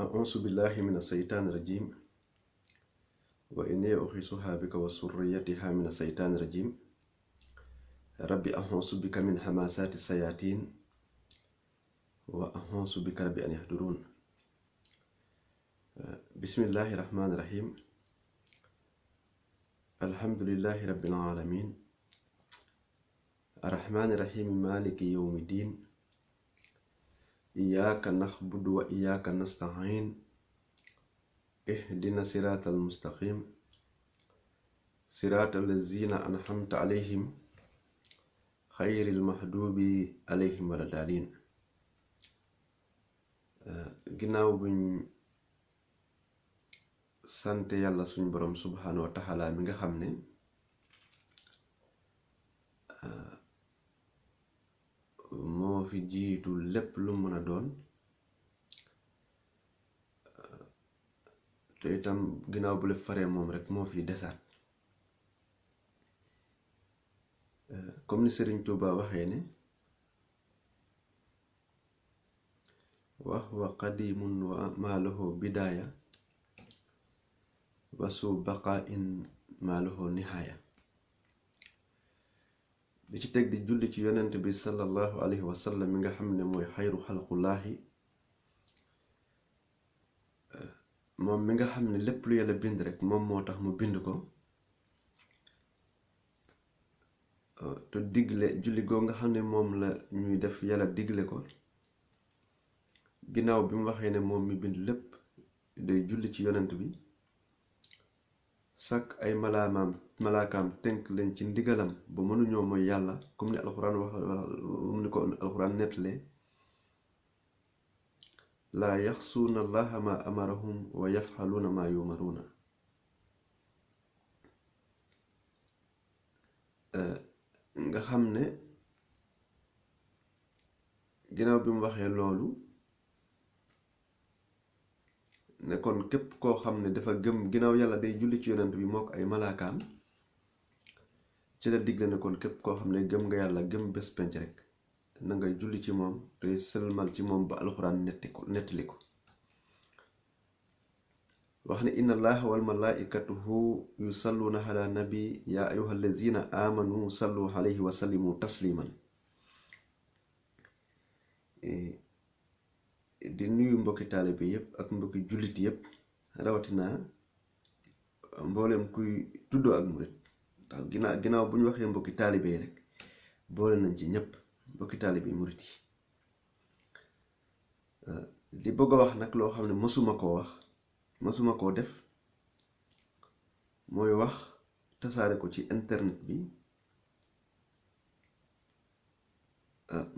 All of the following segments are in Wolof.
أعوذ بالله من الشيطان الرجيم وإني أخيسها بك وسريتها من الشيطان الرجيم ربي أعوذ بك من همسات الشياطين وأعوذ بك ربي أن يحضرون بسم الله الرحمن الرحيم الحمد لله رب العالمين الرحمن الرحيم مالك يوم الدين إياك نعبد وإياك نستعين اهدنا الصراط المستقيم صراط الذين أنعمت عليهم خير المغضوب عليهم ولا الضالين. ginnaaw buñ sante yàlla suñ borom subhanahu wa taala mi nga xam ne moo fi jiitu lépp lu mën a doon te itam ginnaaw bu lépp faree moom rek moo fi desaat comme ni Sëriñ Tuuba waxee ne wax wa qadimun wa maalahu bidaaya wasu baqain maalahu nihaaya di ci teg di julli ci yonent bi sallallahu alayhi wa sallam mi nga xam ne mooy xayru xalqullaahi moom mi nga xam ne lépp lu yàlla bind rek moom moo tax mu bind ko te digle julli goo nga xam ne moom la ñuy def yàlla digle ko ginnaaw bi mu waxee ne moom mi bind lépp day julli ci yonent bi sàkk ay malaakaam tënk leen ci ndigalam ba mënuñoo mooy yàlla comme ni alxuraan wax ni ko alxuraan nettalee laa yaxsuuna allaha ma amarahum wa yafxaluuna ma yumaruuna nga xam ne ginnaaw bi mu waxee loolu ne kon képp koo xam ne dafa gëm ginnaaw yàlla day julli ci yonent bi moo ko ay malaakaam ci la digle ne kon képp koo xam ne gëm nga yàlla gëm bés penc rek na ngay julli ci moom te sëlmal ci moom ba alxuraan nettali ko wax ne inna allaha wal malaikatuhu yusalluuna ala nabi ya ayuha allazina amanu sallu alayhi wa sallimu tasliman di nuyu mbokki taalibe yépp ak mbokki jullit yépp rawatina mboolem kuy tuddoo ak murit ndax ginnaaw bu ñu waxee mbokki taalibe rek boole nañ ci ñépp mbokki taalibe murit yi li bëgg a wax nag loo xam ne mësuma koo def mooy wax tasaare ko ci internet bi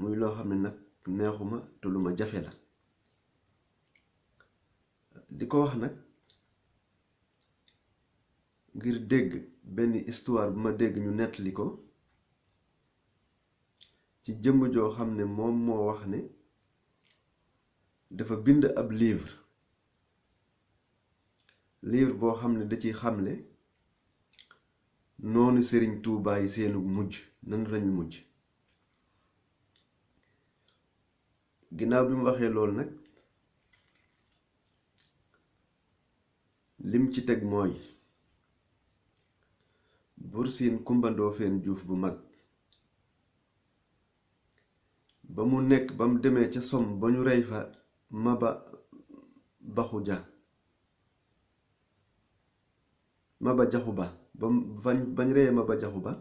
muy loo xam ne nag neexuma te lu ma jafe la di ko wax nag ngir dégg benn histoire bu ma dégg ñu nettali ko ci jëmm joo xam ne moom moo wax ne dafa bind ab livre boo xam ne da ciy xamle noonu Sëriñ Tuubaa yi seenu mujj nan lañu mujj ginnaaw bi mu waxee loolu nag lim ci teg mooy Buur Siin Kumba Ndoofeen Juuf bu mag ba mu demee ca som ba ñu rey fa Maba Jaxu Ba bañ reyee Maba Jaxu Ba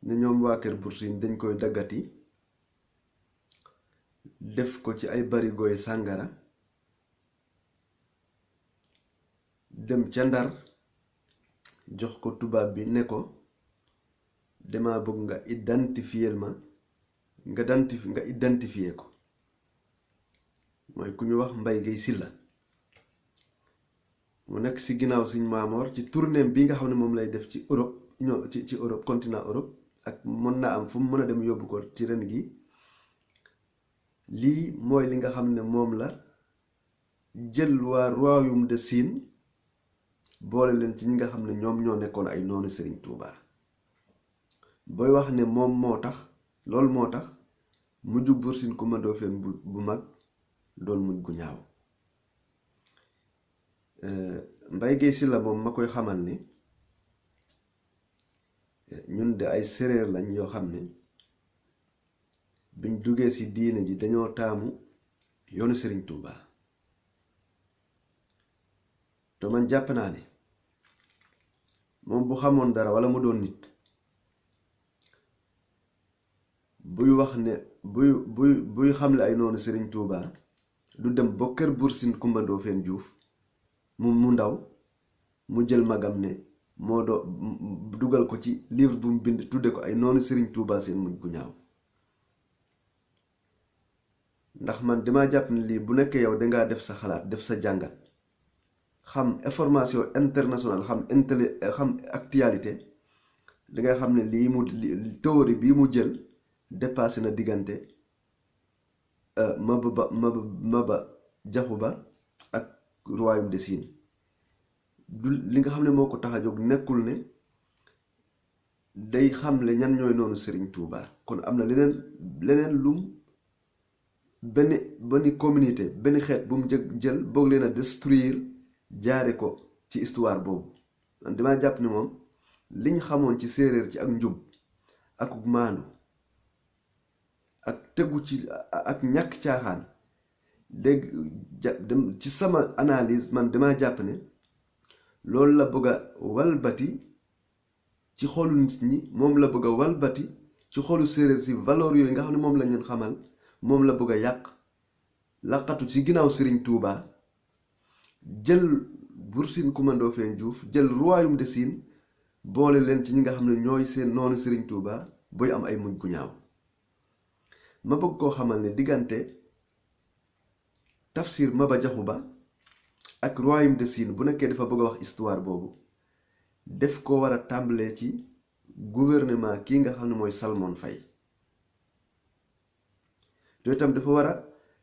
ne ñoom waa kër Buur Siin dañ koy daggati def ko ci ay barigooy sàngara dem ca Ndar jox ko tubaab bi ne ko dama bëgg nga identifier ko mooy ku ñu wax Mbay Gay Silla mu nekk ci ginnaaw Sëñ Maamoor ci tournéem bi nga xam ne moom lay def ci Europe ci Europe continent Europe ak mën naa am fu mu mën a dem yóbbu ko ci ren gi lii mooy li nga xam ne moom la jël waa royaume de Chine boole leen ci ñi nga xam ne ñoom ñoo nekkoon ay noonu Sëriñ Tuuba booy wax ne moom moo tax mujju Buur Siin Kumba Ndoofeen bu mag doon mujj gu ñaaw Mbaye Guèye Sylla moom ma koy xamal ni ñun de ay séréer lañ yoo xam ne biñ duggee ci diine ji dañoo taamu yoonu Serigne Touba te man jàpp naa ne moom bu xamoon dara walla mu doon nit buy wax ne buy xamle ay noonu Serigne Touba du dem ba kër Buur Sine Kumba Ndoofeen Juuf mu ndaw mu jël magam ne moo doo dugal ko ci livre bu mu bind tudde ko ay noonu Serigne Touba seen mujj gu ñaaw ndax man dama jàpp ne lii bu nekkee yow dangaa def sa xalaat def sa jàngat xam information internationale xam actualité dangay xam ne lii mu théorie bii mu jël dépassé na diggante Maba Jaxu Ba ak royaume de Chine du li nga xam ne moo ko tax a jóg nekkul ne day xamle ñan ñooy noonu Serigne Touba kon am na leneen lum benn communauté benn xeet bu mu jël boog leen a détruire jaare ko ci histoire boobu man damaa jàpp ni moom liñ xamoon ci séeréer ci ak njub ak maandu ak tegu ci ak ñàkk caaxaan léegi ci sama analyse man dama jàpp ne loolu la bëgg a walbati ci xolu nit ñi moom la bëgg a walbati ci xolu séeréer si valeur yooyu nga xam ne moom la leen xamal moom la bëgg a yàq laqatu ci ginnaaw Serigne Touba jël Buur Sine Kumba Ndoofeen Juuf jël royaume de Chine boole leen ci ñi nga xam ne ñooy seen noonu Serigne Touba booy am ay mujj gu ñaaw ma bëgg koo xamal ne diggante Tafsir Maba Jaxu Ba ak royaume de Chine bu nekkee dafa bëgg a wax histoire boobu def ko war a tàmbalee ci gouvernement kii nga xam ne mooy Salmon Faye te itam dafa war a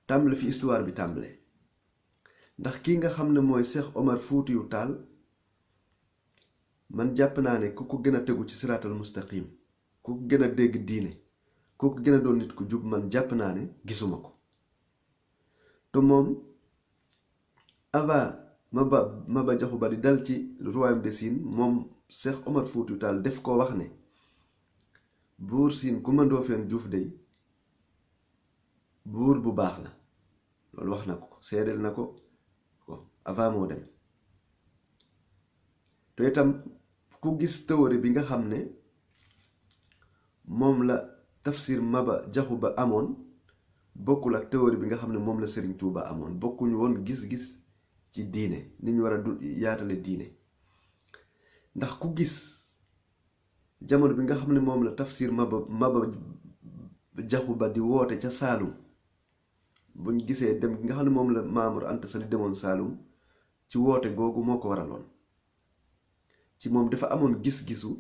tàmbale fi histoire bi tàmbale ndax kii nga xam ne mooy Cheikh Omar Foutiyou Tall man jàpp naa ne ku ko gën a tegu ci siraatal mustaqim ku ko gën a dégg diine ku ko gën a doon nit ku jub man jàpp naa ne gisuma ko te moom avant Maba Jaxu Ba di dal ci royaume de Chine moom Cheikh Omar Foutiyou Tall def ko wax ne Buur Sine Kumba Ndoofeen Juuf dey buur bu baax la loolu wax na ko seedeel na ko avant moo dem te itam ku gis théorie bi nga xam ne moom la Tafsir Maba Jaxu Ba amoon bokkul ak théorie bi nga xam ne moom la Serigne Touba amoon bokkuñu woon gis-gis ci diine ni ñu war a yaatale diine ndax ku gis jamono bi nga xam ne moom la Tafsir Maba Jaxu Ba di woote ca Saalum buñ gisee dem nga xam ne moom la Mamour Anta Sali demoon Saalum ci woote googu moo ko waraloon ci moom dafa amoon gis-gisu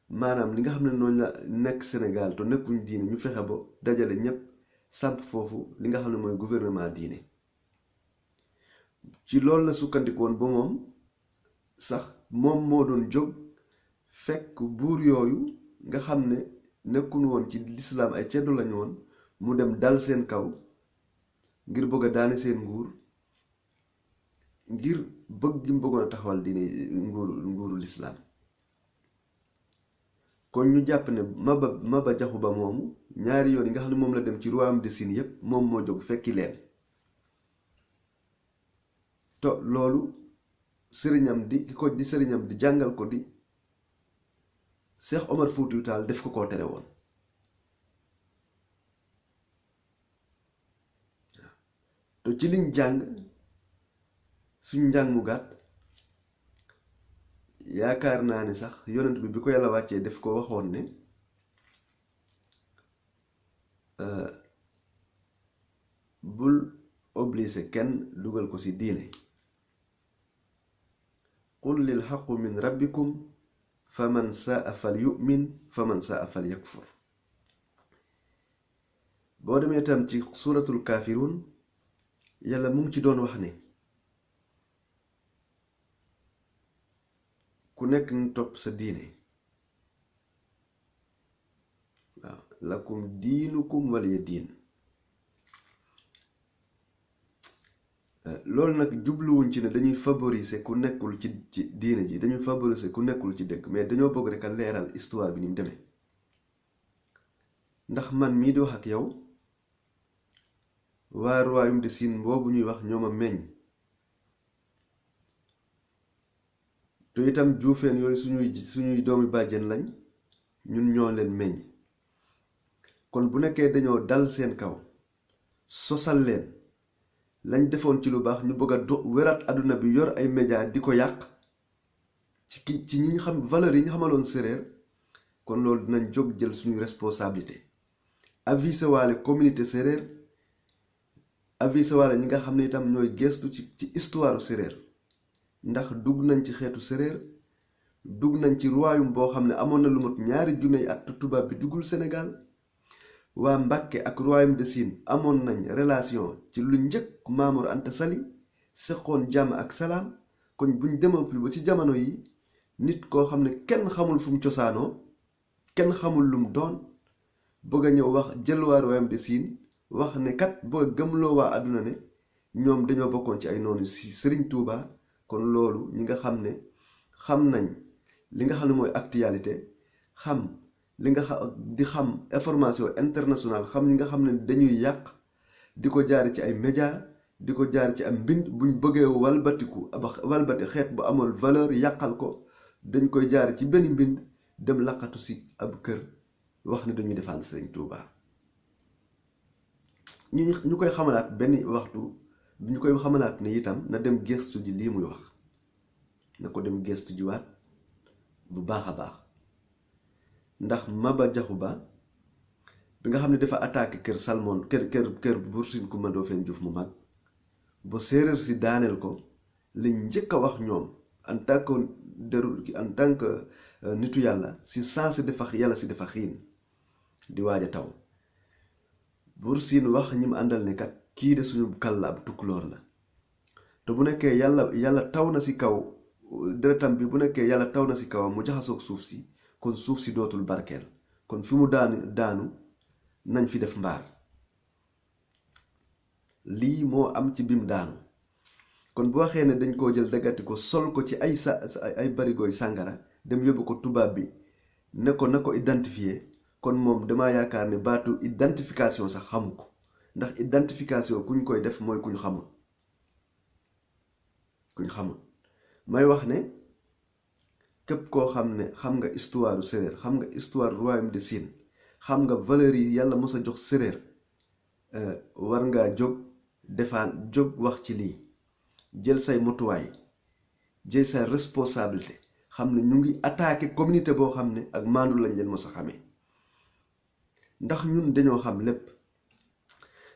maanaam li nga xam ne noonu la nekk Sénégal te nekkuñ diine ñu fexe ba dajale ñépp samp foofu li nga xam ne mooy gouvernement diine ci loolu la sukkandikoon ba moom sax moom moo doon jóg fekk buur yooyu nga xam ne nekkun woon ci lislaam ay ceddo lañu woon mu dem dal seen kaw ngir bëgg a daane seen nguur ngir bëgg gi mu bëggoon a taxawal diine nguuru lislaam kon ñu jàpp ne Maba Jaxu Ba moomu ñaari yoon yi nga xam ne moom la dem ci royaume de Chine yépp moom moo jóg fekki leen to loolu sëriñam di ki ko di sëriñam di jàngal ko di Cheikh Omar Foutiyou Tall def ko koo tere woon te ci liñ jàng suñ njàng mu gàtt yaakaar naa ne sax yonent bi ko yàlla wàccee def ko waxoon ne bul obligé kenn dugal ko ci diine qul lil xaqu min rabbikum fa man saa fal yu'min fa man saa fal yakfur boo demee tam ci suuratul kaafiruun yàlla mu ngi ci doon wax ne ku nekk na topp sa diine waaw lakum diinukum waliya diin loolu nag jubluwuñ ci ne dañuy favoriser ku nekkul ci diine ji, dañuy favoriser ku nekkul ci dëgg, mais dañoo bëgg rek a leeral histoire bi ni mu demee. ndax man mii di wax ak yow waa royaume de Chine boobu ñuy wax ñoo ma meññ, te itam juufeen yooyu suñuy doomi bàjjen lañ, ñun ñoo leen meññ. kon bu nekkee dañoo dal seen kaw sosal leen lañ defoon ci lu baax, ñu bëgg a wéraat àdduna bi, yor ay média di ko yàq ci ñi ñu xam valeur yi ñu xamaloon séréer, kon loolu dinañ jóg jël suñu responsabilité avisé waale communauté séréer, avisé waale ñi nga xam ne itam ñooy gestu ci histoire séréer. ndax dugg nañ ci xeetu séréer, dugg nañ ci royaume boo xam ne amoon na lu mat 2 junni at tubaab bi duggul Sénégal. waa Mbàkke ak royaume de Chine amoon nañ relation ci lu njëkk Mamour Anta Sali, seqoon jàmm ak salaam. kon buñ demoo ba ci jamono yi, nit koo xam ne kenn xamul fu mu cosaanoo, kenn xamul lum doon, bëgg a ñëw wax jël waa royaume de Chine wax ne kat bëgg gëmloo waa àdduna ne ñoom dañoo bokkoon ci ay noonu si Serigne Touba. kon loolu ñi nga xam ne xam nañ li nga xam ne mooy actualité, xam li nga di xam information internationale, xam ñi nga xam ne dañuy yàq di ko jaari ci ay média, di ko jaari ci am mbind, buñ bëggee walbati xeet bu amul valeur yàqal ko, dañ koy jaari ci benn mbind dem laqatu si ab kër wax ne dañuy défendre Serigne Touba. ñu koy xamalaat benn waxtu, ñu koy xamalaat ne itam na dem gëstu ji lii muy wax, na ko dem gëstu jiwaat bu baax a baax. ndax Maba Jaxu Ba bi nga xam ne dafa attaqué kër Salmon kër Buur Sine Coumba Ndoffène Diouf mu mag, ba séeréer si daaneel ko, lañ njëkk a wax ñoom en tant que nitu yàlla, si saa si dafa yàlla si dafa xiin di waaj a taw. Buur Sine wax ñi mu àndal ne kat kii de suñu kàll ab tukkuloor la, te bu nekkee yàlla taw na si kaw deretam bi, bu nekkee yàlla taw na si kawam mu jaxasoog suuf si, kon suuf si dootul barkeel, kon fi mu daanu nañ fi def mbaar. lii moo am ci bim daanu. kon bu waxee ne dañ koo jël daggati ko sol ko ci ay barigooy sàngara dem yóbbu ko tubaab bi ne ko na ko identifier, kon moom dama yaakaar ne baatu identification sax xamu ko. ndax identification kuñ koy def mooy kuñ xamul. may wax ne képp koo xam ne xam nga histoire séréer, xam nga histoire royaume de Chine, xam nga valeur yi yàlla mos a jox séréer, war ngaa jóg wax ci lii, jël say motuwaay, jël say responsabilité, xam ne ñu ngi attaqué communauté boo xam ne ak maandu lañ leen mos a xamee. ndax ñun dañoo xam lépp.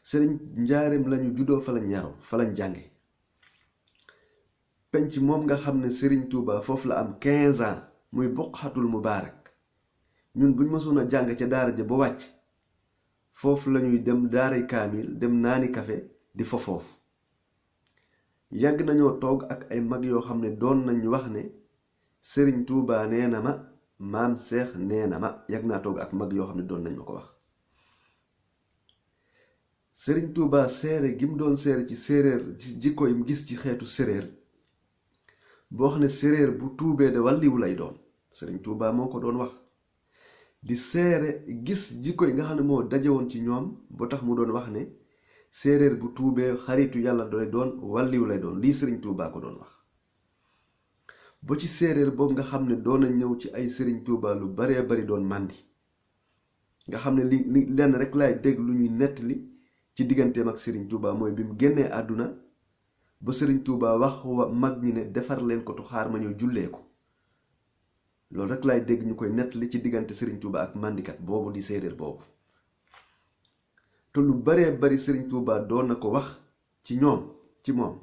Sëriñ Njaareem lañu juddoo, fa lañ yaroo, fa lañ jànge. penc moom nga xam ne Serigne Touba foofu la am 15 ans, muy Buqatul Mubaarak. ñun buñ mësoon a jàng ca daara ja ba wàcc, foofu lañuy dem daaray kaamil, dem naani kafe di fa foofu. yàgg nañoo toog ak ay mag yoo xam ne doon nañ wax ne Serigne Touba nee na ma, maam Seex nee na ma. yàgg naa toog ak mag yoo xam ne doon nañ ma ko wax. Serigne Touba seere gi mu doon seere ci séeréer, ci jikko yi mu gis ci xeetu séréer, boo xam ne séréer bu tuubee de wàlliwu lay doon. Serigne Touba moo ko doon wax. di seere gis jikko yi nga xam ne moo daje woon ci ñoom, ba tax mu doon wax ne séeréer bu tuubee xaritu yàlla lay doon, wàlliwu lay doon. lii Serigne Touba ko doon wax. ba ci séeréer boobu nga xam ne doon na ñëw ci ay Serigne Touba lu baree bari doon màndi, nga xam ne li lenn rek laay dégg lu ñuy nettali ci digganteem ak Serigne Touba mooy bi mu génnee àdduna ba Serigne Touba wax mag ñi ne defar leen ko tu xaar ma ñëw jullee ko. loolu rek laay dégg ñu koy nettali ci diggante Serigne Touba ak màndikat boobu di séeréer boobu. te lu baree bari Serigne Touba doon na ko wax ci moom.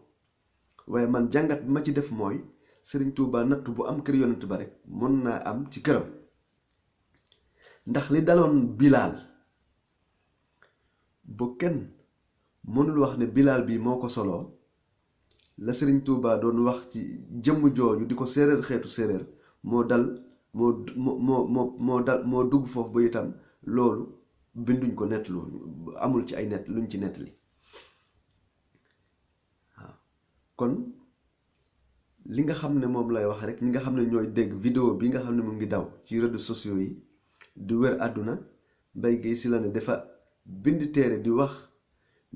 waaye man jàngat bi ma ci def mooy Serigne Touba natt bu am kër yonent ba rek mën naa am ci këram. ndax li daloon Bilaal, ba kenn mënul wax ne Bilaal bi moo ko soloo, la Serigne Touba doon wax ci jëmm jooju di ko séeréer xeetu séeréer moo dugg foofu ba itam loolu binduñ ko nettlu, amul ci ay nett luñ ci nettali. waaw kon li nga xam ne moom lay wax rek ñi nga xam ne ñooy dégg vidéo bi nga xam ne mu ngi daw ci réseaux sociaux yi di wër àdduna Mbaye Guèye Sylla ne dafa bind téere di wax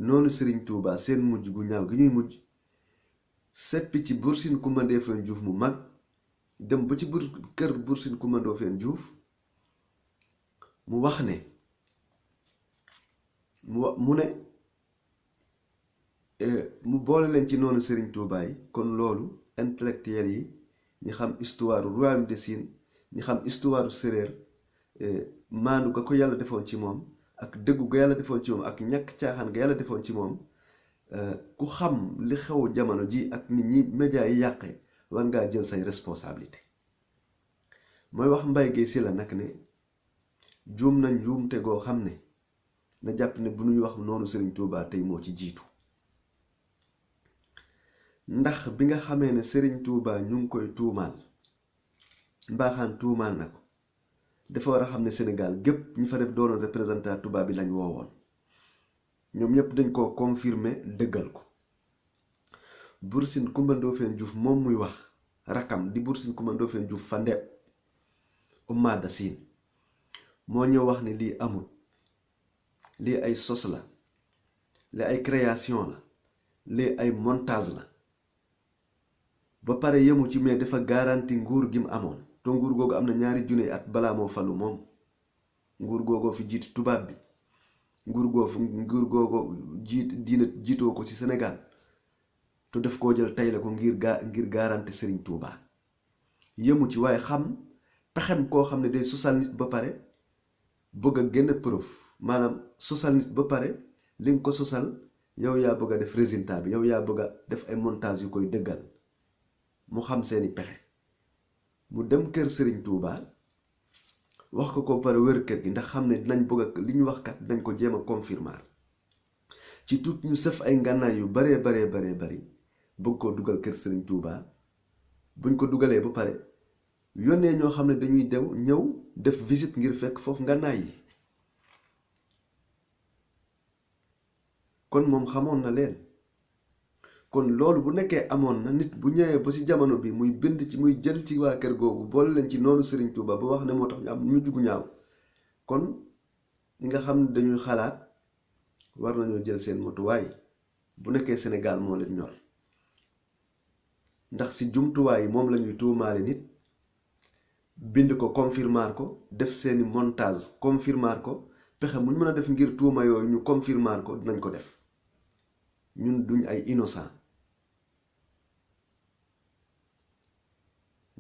noonu Serigne Touba seen mujj gu ñaaw gi ñuy mujj seppi ci Buur Sine Coumba Ndoffène Diouf mu mag dem ba ci kër Buur Sine Coumba Ndoffène Diouf mu wax ne mu ne mu boole leen ci noonu Serigne Touba yi kon loolu intellectuel yi ñi xam histoire royaume de Sine ñi xam histoire séréer maandu ga ko yàlla defoon ci moom ak dëggu ga yàlla defoon ci moom ak ñàkk caaxaan ga yàlla defoon ci moom ku xam li xew jamono ji ak nit ñi média yi yàqe war ngaa jël say responsabilité mooy wax Mbaye Guèye Sylla nag ne juum nañ juumte goo xam ne na jàpp ne bu ñuy wax noonu Serigne Touba tey moo ci jiitu ndax bi nga xamee ne Serigne Touba ñu ngi koy tuumaal mbaaxaan tuumaal na ko dafa war a xam ne Sénégal gépp ñi fa def doonoon représentant tubaab bi lañ woowoon ñoom ñëpp dañ koo confirmer dëggal ko Buur Sine Coumba Ndoffène Diouf moom muy wax rakam di Buur Sine Coumba Ndoffène Diouf fa ndeb Ummaada Siin moo ñëw wax ne lii amul lii ay sos la lii ay création la lii ay montage la ba pare yemu ci mais dafa garanti nguur gi mu amoon te nguur googu am na ñaari junne at balaa moo falu moom nguur googoo fi jiit tubaab bi nguur googu jiitoo ko ci Sénégal te def koo jël tay la ko ngir garanti Serigne Touba yemu ci waaye xam pexem koo xam ne day sosal nit ba pare bëgg a génn preuve maanaam sosal nit ba pare li nga ko sosal yow yaa bëgg a def résultat bi yow yaa bëgg a def ay montage yu koy dëggal mu xam seeni pexe mu dem kër Serigne Touba wax ko pare wër kër gi ndax xam ne dinañ bëgg a li ñu wax kat dañ ko jéem a confirmer ci tout ñu sëf ay ngànnaay yu bari bëgg koo dugal kër Serigne Touba buñ ko dugalee ba pare yónnee ñoo xam ne dañuy ñëw def visite ngir fekk foofu ngànnaay yi kon moom xamoon na leen kon loolu bu nekkee amoon na nit bu ñëwee ba ci jamono bi muy bind ci muy jël ci waa kër googu boole leen ci noonu Serigne Touba ba wax ne moo tax ñu am ñu jugu ñaaw kon ñi nga xam ne dañuy xalaat war nañoo jël seen motuwaay bu nekkee Sénégal moo leen ñor ndax ci jumtuwaay yi moom la ñuy tuumaale nit bind ko confirmar ko def seeni montage confirmar ko pexe muñ mën a def ngir tuuma yooyu ñu confirmar ko dinañ ko def ñun duñ ay innocent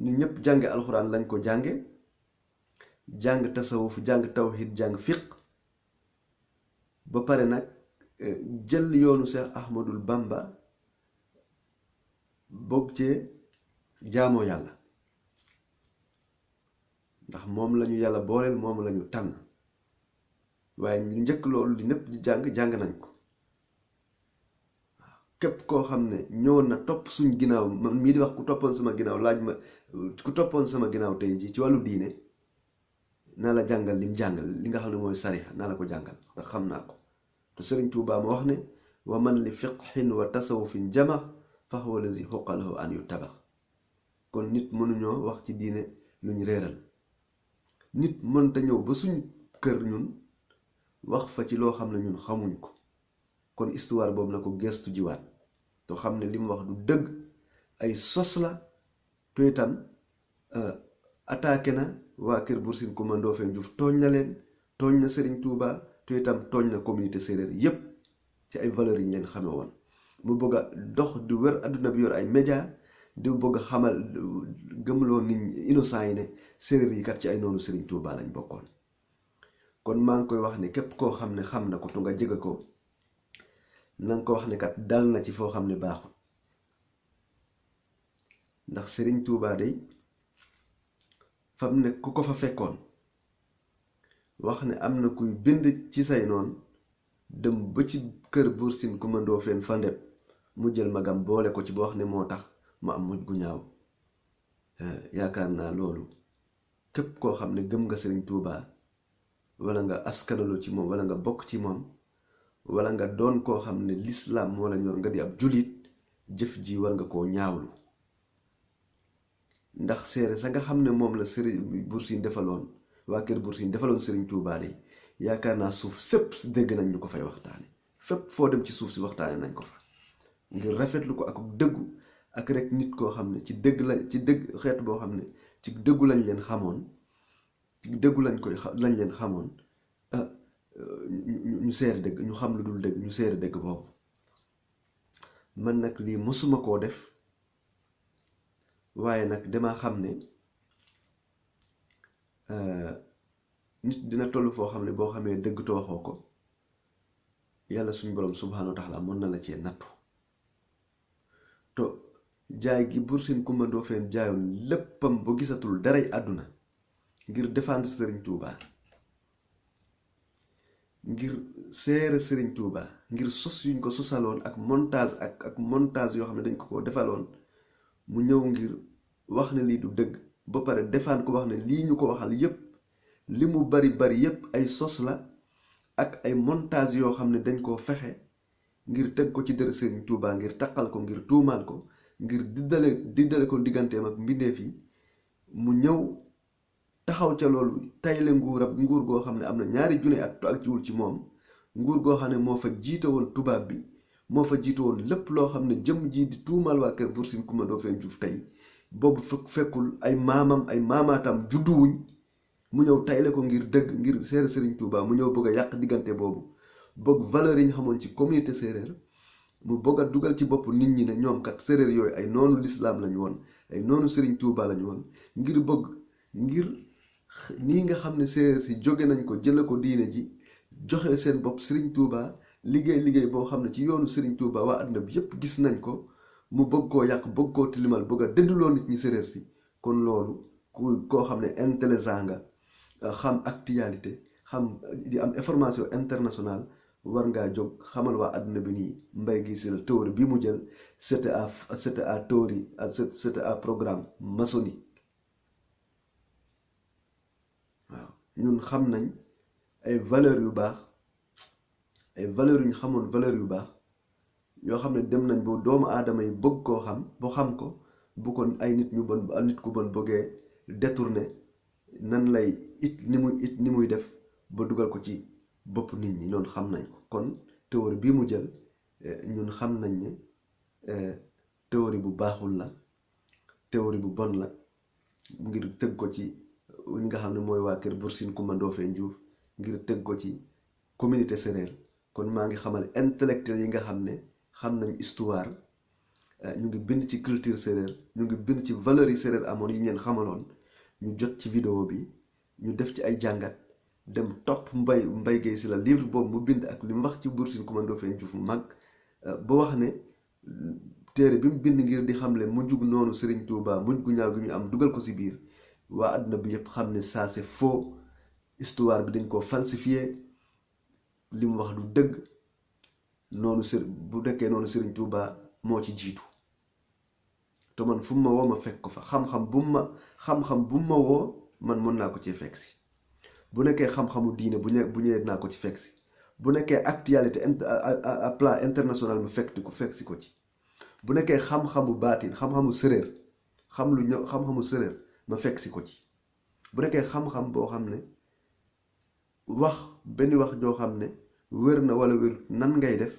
ni ñëpp jànge alxuraan lañ ko jànge jàng tasawuf jàng tawhid jàng fiq ba pare nag jël yoonu Cheikh Ahmadul Bamba bokk cee jaamoo yàlla ndax moom lañu yàlla booleel moom lañu tànn waaye ñu njëkk loolu li ñëpp di jàng nañ ko waaw képp koo xam ne ñëwoon na topp suñ ginnaaw man mii di wax ku toppoon sama ginnaaw laaj ma ku toppoon sama ginnaaw tey ji ci wàllu diine naa la jàngal lim jàngal li nga xam ne mooy sariya naa la ko jàngal ndax xam naa ko te Serigne Touba ma wax ne wa man li fiqhin wa tasawufin jama fa huwa lazi xuqalahu an yu tabax kon nit mënuñoo wax ci diine lu ñu réeral nit mënta ñëw ba suñ kër ñun wax fa ci loo xam ne ñun xamuñ ko kon histoire boobu na ko gestu jiwaat te xam ne li mu wax du dëgg ay sos la te itam attaqué na waa kër Buur Sine Coumba Ndoffène Diouf tooñ na leen tooñ na Serigne Touba te itam tooñ na communauté séeréer yépp ci ay valeurs yi ñu leen xame woon mu bëgg a dox di wër adduna bi yor ay média di bëgg a xamal gëmloo nit ñi innocent yi ne séeréer yi kat ci ay noonu Serigne Touba lañ bokkoon kon maa ngi koy wax ne képp koo xam ne xam na ko tu nga jege ko na nga ko wax ne kat dal na ci foo xam ne baaxul ndax Serigne Touba day fam ne ku ko fa fekkoon wax ne am na kuy bind ci say noon dem ba ci kër Buur Sine Coumba Ndoffène fa ndeb mu jël magam boole ko ci ba wax ne moo tax mu am mujj gu ñaaw yaakaar naa loolu képp koo xam ne gëm nga Serigne Touba wala nga askanaloo ci moom wala nga bokk ci moom wala nga doon koo xam ne lislaam moo la ñor nga di ab julit jëf ji war nga koo ñaawlu ndax seere sa nga xam ne moom la Serigne Bour Sine defaloon waa kër Bour Sine defaloon Serigne Touba de yaakaar naa suuf sépp dégg nañ ñu ko fay waxtaane fépp foo dem ci suuf si waxtaane nañ ko fa ngir rafetlu ko ak dëggu ak rek nit koo xam ne ci dëgg xeet boo xam ne ci dëggu lañ leen xamoon ci dëggu lañ leen xamoon ñu seere dëgg ñu xam lu dul dëgg ñu seere dëgg boobu man nag lii mësuma koo def waaye nag dama xam ne nit dina toll foo xam ne boo xamee dëgg te waxoo ko yàlla suñu borom subhaanahu wa taala mën na la cee nattu to jaay gi Bour Sine Coumba Ndoffène jaayoon léppam ba gisatul daray àdduna ngir défendre Serigne Touba ngir seere Serigne Touba ngir sos yuñ ko sosaloon ak montage yoo xam ne dañ ko defaloon mu ñëw ngir wax ne lii du dëgg ba pare defaan ko wax ne lii ñu ko waxal yépp li mu bari yépp ay sos la ak ay montage yoo xam ne dañ koo fexe ngir teg ko ci dër Serigne Touba ngir taqal ko ngir tuumaal ko ngir diddale ko digganteem ak mbindeef yi mu ñëw taxaw ca loolu tayle nguur goo xam ne am na ñaari junne at ak jiwul ci moom nguur goo xam ne moo fa jiite woon tubaab bi moo fa jiite woon lépp loo xam ne jëm ji di tuumaal waa kër Bour Sine Coumba Ndoffène Diouf tey boobu fekkul ay maamaatam judduwuñ mu ñëw tayle ko ngir dëgg ngir seere Serigne Touba mu ñëw bëgg a yàq diggante boobu bëgg valeur yi ñu xamoon ci communauté séeréer mu bëgg a dugal ci bopp nit ñi ne ñoom kat séeréer yooyu ay noonu lislaam lañu woon ay noonu Serigne Touba lañu woon ngir nii nga xam ne séeréer si jóge nañ ko jële ko diine ji joxe seen bopp Serigne Touba liggéey boo xam ne ci yoonu Serigne Touba waa àdduna bi yépp gis nañ ko mu bëgg koo yàq bëgg koo tilimal bëgg a dëdduloo nit ñi séeréer si kon loolu koo xam ne intelligent nga xam actualité xam di am information internationale war ngaa jóg xamal waa àdduna bi nii Mbaye Guèye Sylla théorie bi mu jël c'était à théorie c'était à programme maçonnique waaw ñun xam nañ ay valeurs yu baax ay valeurs yu ñu xamoon valeurs yu baax yoo xam ne dem nañ ba doomu aadama yi bëgg koo xam ba xam ko bu ko ay nit ku bon bëggee détourner nan lay ni muy def ba dugal ko ci bopp nit ñi noonu xam nañ ko kon théorie bii mu jël ñun xam nañ ne théorie bu baaxul la théorie bu bon la ngir tëgg ko ci ñi nga xam ne mooy waa kër Bour Sine Coumba Ndoffène Diouf ngir tëgg ko ci communauté séeréer kon maa ngi xamal intellectuel yi nga xam ne xam nañ histoire ñu ngi bind ci culture séeréer ñu ngi bind ci valeurs yi séeréer amoon yi ñeen xamaloon ñu jot ci vidéo bi ñu def ci ay jàngat dem topp Mbaye Guèye Sylla livre boobu mu bind ak li mu wax ci Bour Sine Coumba Ndoffène Diouf mu mag ba wax ne téere bi mu bind ngir di xamle mujjug noonu Serigne Touba mujj gu ñaaw gi ñu am dugal ko ci biir waa àdduna bi yépp xam ne ça c'est faux histoire bi dañ ko falsifié li mu wax du dëgg noonu bu dekkee noonu Serigne Touba moo ci jiitu te man fu mu ma woo ma fekk ko fa xam-xam bu mu ma woo man mën naa ko ci fekk si bu nekkee xam-xamu diine bu ñëwee naa ko ci fekk si bu nekkee actualité à plan international mu fekk si ko ci bu nekkee xam-xamu baatin xam-xamu séréer xam-xamu séréer ma fekk si ko ci bu nekkee xam-xam boo xam ne wax benn wax joo xam ne wér na wala wér nan ngay def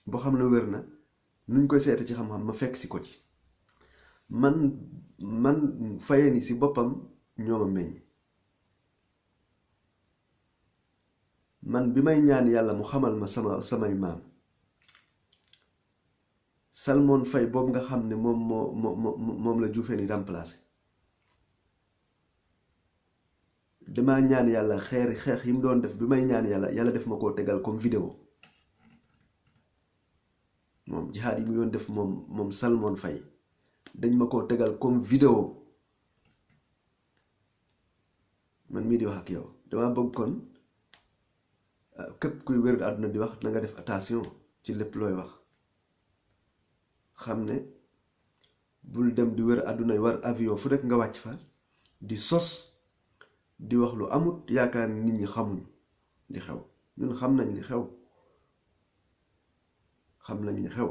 boo xam ne wér na nuñ koy seete ci xam-xam ma fekk si ko ci man fayeen yi si boppam ñoo ma meññ man bi may ñaan yàlla mu xamal ma samay maam Salmon Faye boobu nga xam ne moom la Diouféen yi remplacé damaa ñaan yàlla xeex yi mu doon def bi may ñaan yàlla def ma koo tegal comme vidéo moom jihaad yi mu doon def moom Salmon Faye dañ ma koo tegal comme vidéo man mii di wax ak yow dama bëgg kon képp kuy wér àdduna di wax na nga def attention ci lépp looy wax xam ne bul dem di wér àdduna yi war avion fu rekk nga wàcc fa di sos di wax lu amut yaakaar nit ñi xamuñ li xew ñun xam nañ li xew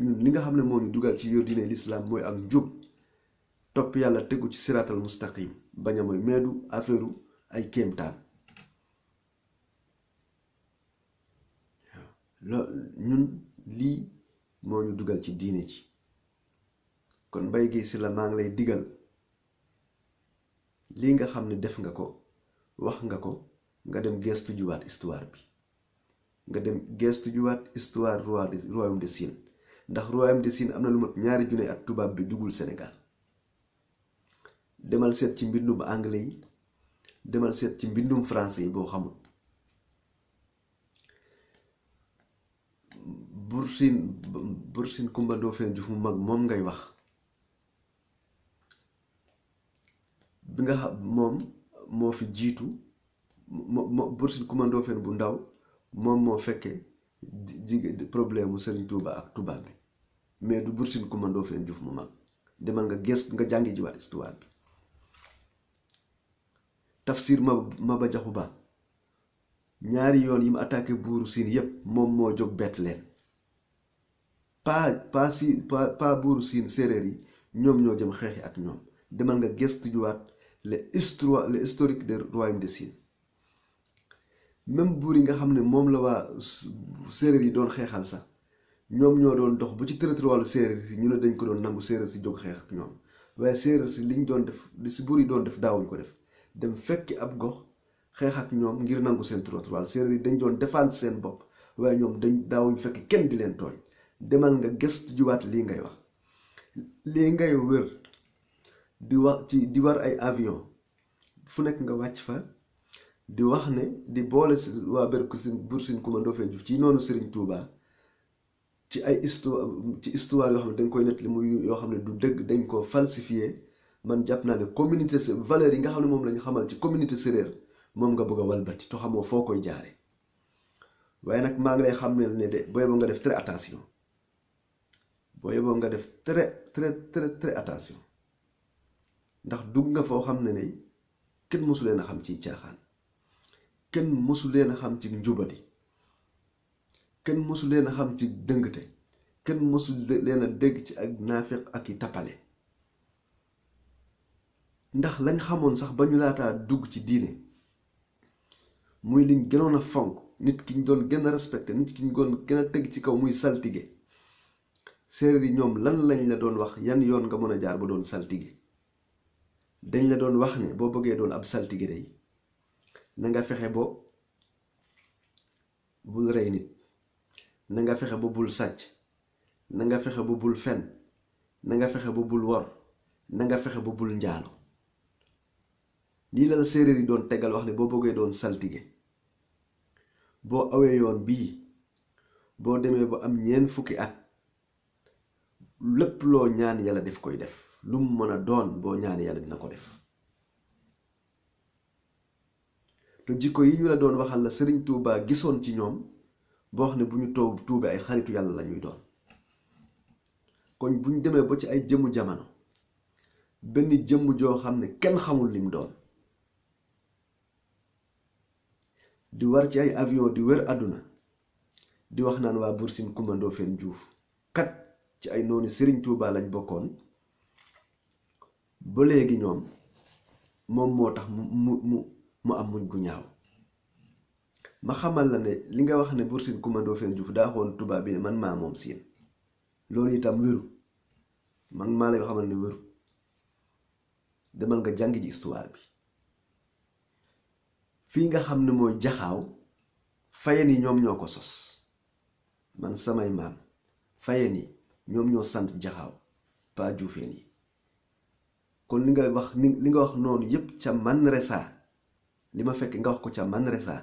ñun li nga xam ne moo ñu dugal ci yow diine l'islam mooy ak njub topp yàlla tegu ci siraatal mustaqim bañ a mooy meedu affaire ay kéemtaan ñun lii moo ñu dugal ci diine ji kon Mbaye Guèye Sylla maa ngi lay digal lii nga xam ne def nga ko wax nga ko nga dem gestu juwaat histoire bi nga dem gestu juwaat histoire royaume de Chine ndax royaume de Chine am na lu mat 2 junni at tubaab bi duggul Sénégal demal seet ci mbindum anglais yi demal seet ci mbindum français yi boo xamul Buur Sine Kumba Ndoofeen Juuf mu mag moom ngay wax bi nga xam moom moo fi jiitu Buur Sine Kumba Ndoofeen bu ndaw moom moo fekkee problème mu Serigne Touba ak tubaab bi mais du Buur Sine Kumba Ndoofeen Juuf mu mag demal nga gëstu nga jàngi jiwaat histoire bi Tafsir Maba Jaxu Ba 2 yoon yi mu attaqué buuru Siin yépp moom moo jóg bett leen pas buuru Siin séeréer yi ñoom ñoo jëm xeexi ak ñoom demal nga gëstu juwaat le historique des royaumes de Chine même buur yi nga xam ne moom la waa séeréer yi doon xeexal sax ñoom ñoo doon dox bu ci territoire séeréer si ñu ne dañ ko doon nangu séeréer si jóg xeex ak ñoom waaye séeréer si liñ doon def li si buur yi doon def daawuñ ko def dem fekki ab gox xeex ak ñoom ngir nangu seen territoire séeréer yi dañ doon défendre seen bopp waaye ñoom daawuñ fekk kenn di leen tooñ demal nga gëstu juwaat lii ngay wax lii ngay wër di war ay avion fu nekk nga wàcc fa di wax ne di boole si waa Buur Sine Kumba Ndoofeen Juuf ci noonu Serigne Touba ci ay histoire yoo xam ne dañ koy nettali muy yoo xam ne du dëgg dañ ko falsifié man jàpp naa ne communauté valeurs yi nga xam ne moom lañu xamal ci communauté séeréer moom nga bëgg a walbati to xamoo foo koy jaare waaye nag maa ngi lay xam ne de boo yeboo nga def très attention boo yeboo nga def très attention ndax dugg nga foo xam ne kenn mosu leen a xam ci caaxaan kenn mosu leen a xam ci njubadi kenn mosu leen a xam ci dëngte kenn mosu leen a dégg ci ak naafiq ak i tappale ndax lañ xamoon sax ba ñu laataa dugg ci diine muy liñ gënoon a fonk nit ki ñu doon gën a respecté nit ki ñu doon gën a teg ci kaw muy saltige séeréer yi ñoom lan lañ la doon wax yan yoon nga mën a jaar ba doon saltige dañ la doon wax ne boo bëggee doon ab saltige day na nga fexe bo bul rey nit na nga fexe ba bul sàcc na nga fexe ba bul fen na nga fexe ba bul wor na nga fexe ba bul njaalo lii la séeréer yi doon tegal wax ne boo bëggee doon saltige boo awee yoon bii boo demee ba am 4 fukki at lépp loo ñaan yàlla def koy def lu mu mën a doon boo ñaan yàlla dina ko def te jikko yi ñu la doon waxal la Serigne Touba gisoon ci ñoom boo xam ne bu ñu tuube ay xaritu yàlla la ñuy doon kon bu ñu demee ba ci ay jëmmu jamono benn jëmm joo xam ne kenn xamul lim doon di war ci ay avion di wër àdduna di wax naan waa Buur Sine Kumba Ndoofeen Juuf kat ci ay noonu Serigne Touba lañ bokkoon ba léegi ñoom moom moo tax mu am muñ gu ñaaw ma xamal la ne li nga wax ne Buur Sine Kumba Ndoofeen Juuf daa xoon tubaab bi ne man maa moom siin loolu itam wéru man maa lay xamal ne wéru demal nga jàngi ji histoire bi fii nga xam ne mooy jaxaaw Fayeen yi ñoom ñoo ko sos man samay maam Fayeen yi ñoom ñoo sant jaxaaw pas Juufeen yi kon li nga wax noonu yépp ca Manresa li ma fekk nga wax ko ca Manresa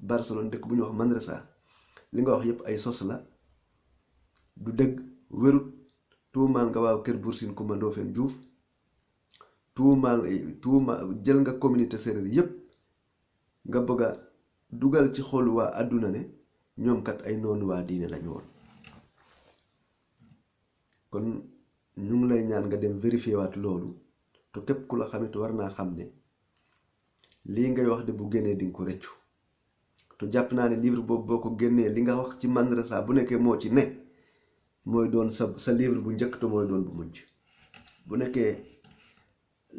Barcelone dëkk bu ñu wax Manresa li nga wax yépp ay sos la du dëgg wérut tuumaal nga waaw kër Buur Sine Kumba Ndoofeen Juuf tuumaal jël nga communauté séeréer yépp nga bëgg a dugal ci xolu waa àdduna ne ñoom kat ay noonu waa diine lañu woon kon ñu ngi lay ñaan nga dem vérifier waat loolu te képp ku la xamit war naa xam ne lii ngay wax de bu génnee dinga ko rëccu te jàpp naa ne livre boobu boo ko génnee li nga wax ci Manresa bu nekkee moo ci ne mooy doon sa livre bu njëkk te mooy doon bu mujj. bu nekkee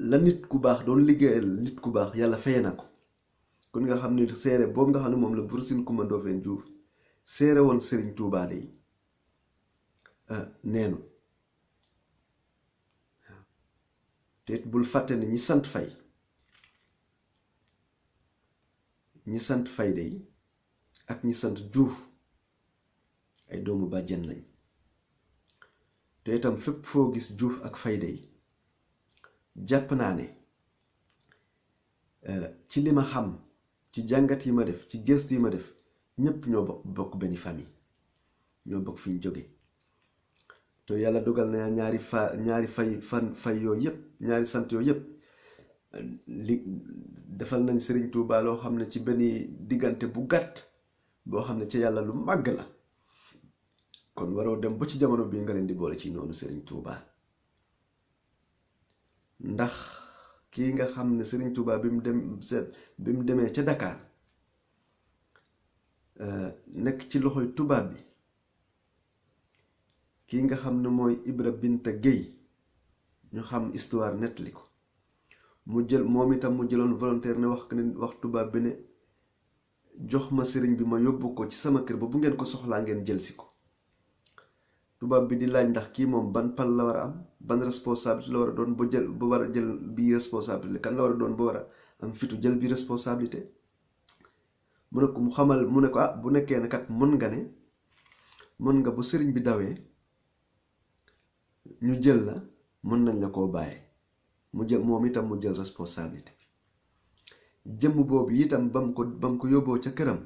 la nit ku baax doon liggéeyal nit ku baax yàlla fay na ko kon nga xam ne seere boobu nga xam ne moom la Buur Sine Coumba Ndoffène Diouf seere woon Serigne Touba de neenu te it bul fàtte ne ñi sant fay de ak ñi sant Diouf ay doomu bàjjen lañ te itam fépp foo gis Diouf ak fay de jàpp naa ne ci li ma xam ci jàngat yi ma def ci gëstu yi ma def ñépp ñoo bokk benn famille ñoo bokk fi ñu jóge te yàlla dogal na ñaari fay yooyu yëpp ñaari sant yooyu yëpp li defal nañ Serigne Touba loo xam ne ci benn diggante bu gàtt boo xam ne ci yàlla lu màgg la kon waroo dem ba ci jamono bii nga leen di boole ci noonu Serigne Touba ndax kii nga xam ne Serigne Touba bi mu demee ca Dakar nekk ci loxoy tubaab bi kii nga xam ne mooy Ibra Binta Gueye ñu xam histoire nettali ko moom itam mu jëloon volontaire ne wax tubaab bi ne jox ma sëriñ bi ma yóbbu ko ci sama kër ba bu ngeen ko soxlaa ngeen jël si ko tubaab bi di laaj ndax kii moom ban pal la war a am ban responsabilité la war a doon ba war a jël bii responsabilité kan la war a doon ba war a am fitu jël bi responsabilité mu ne ko bu nekkee ne kat mën nga bu sëriñ bi dawee ñu jël la mën nañ la koo bàyyee moom itam mu jël responsabilité jëmm boobu itam bam ko yóbboo ca këram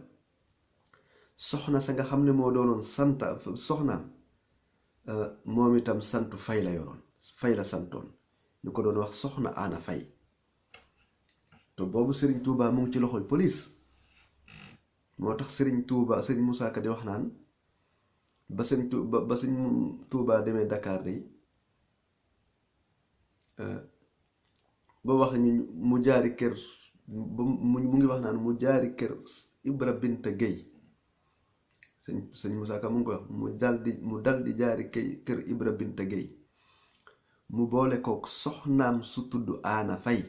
soxna sa nga xam ne moo doonoon soxnaam moom itam santu fay la yoroon fay la santoon ñu ko doon wax soxna Aana Fay te boobu Serigne Touba mu ngi ci loxoy police moo tax Serigne Moussa Ka di wax naan ba Serigne Touba demee Dakar de ba wax ñu mu jaari kër mu ngi wax naan mu jaari kër Ibra Binta Gueye sëñ Moussa Ka mu ngi koy wax mu dal di jaari kër Ibra Binta Gueye mu boole ko soxnaam su tudd Aana Fay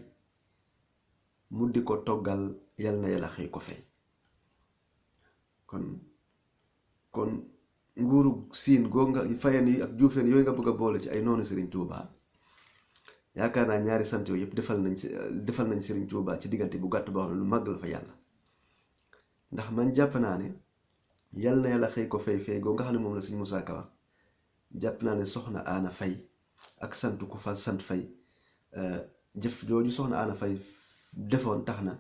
mu di ko toggal yal na yàlla xëy ko fay kon nguuru siin goo nga fayen yi ak juufeen yooyu nga bëgg a boole ci ay noonu Serigne Touba yaakaar naa ñaari sant yooyu yëpp defal nañ Serigne Touba ci diggante bu gàtt boo xam ne lu màgg la fa yàlla ndax man jàpp naa ne yal na yàlla xëy ko fay goo nga xam ne moom la sëñ Moussa Ka wax jàpp naa ne soxna Aana Fay ak sant ku fa sant Fay jëf jooju soxna Aana Fay defoon tax na